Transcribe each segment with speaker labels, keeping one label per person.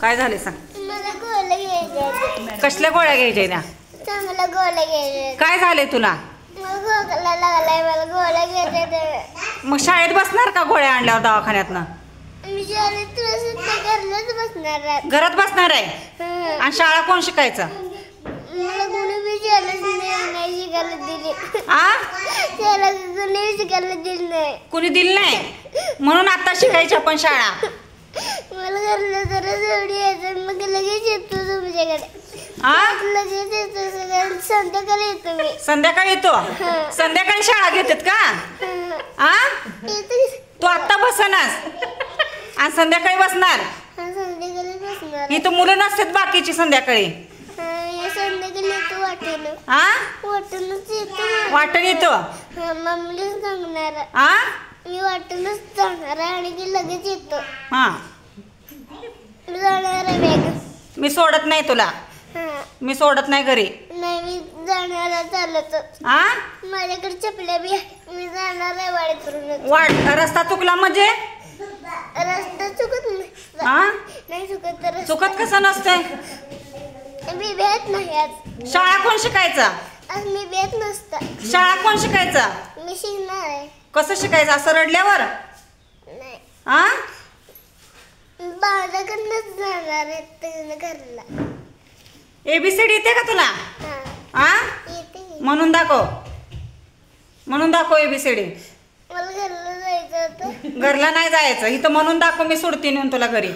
Speaker 1: काय झाले सांग.
Speaker 2: मला गोळ्या घ्यायच्या.
Speaker 1: कसल्या गोळ्या घ्यायच्या त्या?
Speaker 2: चांगल्या गोळ्या घ्यायच्या.
Speaker 1: काय झाले तुला?
Speaker 2: मला खोकला लागलाय, मला गोळ्या घ्यायच्या.
Speaker 1: मग शाळेत बसणार का गोळ्या आणल्यावर दवाखान्यातनं?
Speaker 2: मी शाळेत घरलाच बसणार आहे.
Speaker 1: घरात बसणार आहे? आणि शाळा कोण शिकायचं?
Speaker 2: मला कोणी बी शाळेत नाही शिकायला दिली. त्याला कोणी शिकायला दिली नाही.
Speaker 1: कुणी दिली नाही म्हणून आता शिकायची आपण शाळा.
Speaker 2: मला घरला जरा एवढी यायचं, मग लगेच येतो तुमच्याकडे. लगेच येतो, सगळ्यांना संध्याकाळी येतो मी.
Speaker 1: संध्याकाळी येतो? संध्याकाळी शाळा घेतात का? तू आत्ता बसनास आणि संध्याकाळी बसणार?
Speaker 2: संध्याकाळी बसणार.
Speaker 1: इथं मुलं नसतात बाकीची संध्याकाळी?
Speaker 2: संध्याकाळी येतो वाटेनं. वाटेनच येतो.
Speaker 1: वाटण येतो?
Speaker 2: मम्मीला सांगणार. मी वाटेनच जाणार आहे आणि की लगेच येतो. मी जाणार आहे वेग.
Speaker 1: मी सोडत नाही तुला. मी सोडत नाही घरी.
Speaker 2: नाही, मी जाणार आहे चालत. माझ्याकडे चपल्या बी. मी जाणार आहे वाडीतून.
Speaker 1: रस्ता चुकला म्हणजे?
Speaker 2: रस्ता चुकत नाही.
Speaker 1: चुकत कसं नसतंय?
Speaker 2: मी भेट नाही आज.
Speaker 1: शाळा कोण शिकायचा?
Speaker 2: आज मी भेट नसता.
Speaker 1: शाळा कोण शिकायचा?
Speaker 2: मी शिकणार आहे.
Speaker 1: कसं शिकायचं? असं रडल्यावर?
Speaker 2: नाही.
Speaker 1: माझ्याकडनंच
Speaker 2: जाणार आहे घरला.
Speaker 1: ABCD येते का तुला?
Speaker 2: येते.
Speaker 1: म्हणून दाखव. म्हणून दाखव ABCD.
Speaker 2: मला घरला जायचं होतं.
Speaker 1: घरला नाही जायचं. इथं म्हणून दाखव, मी सोडते नेऊन तुला घरी.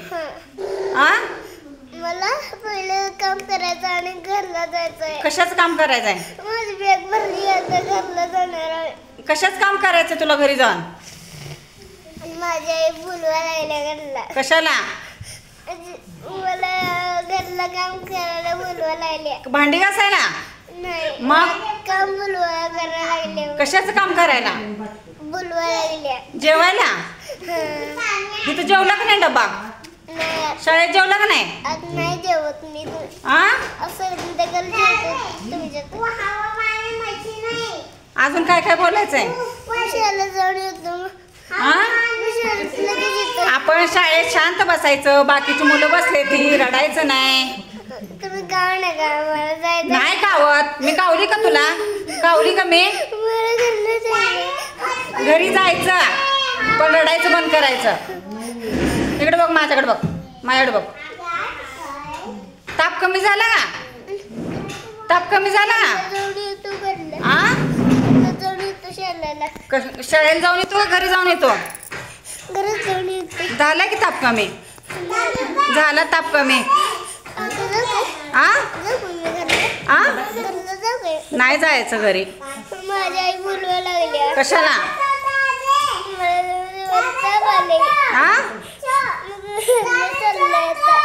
Speaker 2: मला पहिलं काम करायचं आणि घरला जायचंय.
Speaker 1: कशाच काम करायचंय?
Speaker 2: माझी बॅग भरली आहे, घरला जाणार आहे.
Speaker 1: कशाच काम करायचं तुला घरी जाऊन?
Speaker 2: माझी आई बोलवा लागल्या घरला.
Speaker 1: कशाला?
Speaker 2: मला घरला काम करायला बोलवा लागल्या.
Speaker 1: भांडी घासायला?
Speaker 2: नाही.
Speaker 1: मग
Speaker 2: काम बोलवा करायला लागले.
Speaker 1: कशाचं काम करायला?
Speaker 2: बोलवा लागल्या.
Speaker 1: जेवायला? इथं जेवला का नाही डब्बा? शाळेत जेवला का नाही?
Speaker 2: आज नाही जेवत मी. असं जेवतो.
Speaker 1: अजून काय काय बोलायचंय?
Speaker 2: शाळेत जाऊन येतो.
Speaker 1: आपण शाळेत शांत बसायचं, बाकीची मुलं बसले ती रडायचं नाही.
Speaker 2: तुम्ही गाव नका, मला जायचं
Speaker 1: नाही. कावत मी कावली का तुला? कावली का मी?
Speaker 2: मला घरला जायचं.
Speaker 1: घरी जायचं पण रडायचं बंद करायचं. इकडे बघ, माझ्याकडे बघ, माझ्याकडे बघ. ताप कमी झाला का? ताप कमी झाला? शाळेला जाऊन येतो का घरी जाऊन येतो?
Speaker 2: घरात जाऊन येतो.
Speaker 1: झाला की ताप कमी? झाला ताप कमी? नाही जायचं घरी.
Speaker 2: माझी आई बोलवा लागली.
Speaker 1: कशाला?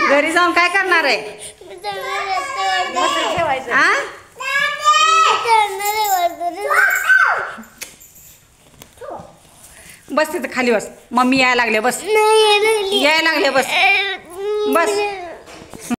Speaker 1: घरी जाऊन काय करणार आहे? बस तिथं खाली बस. मम्मी यायला लागले. बस यायला लागले. बस बस.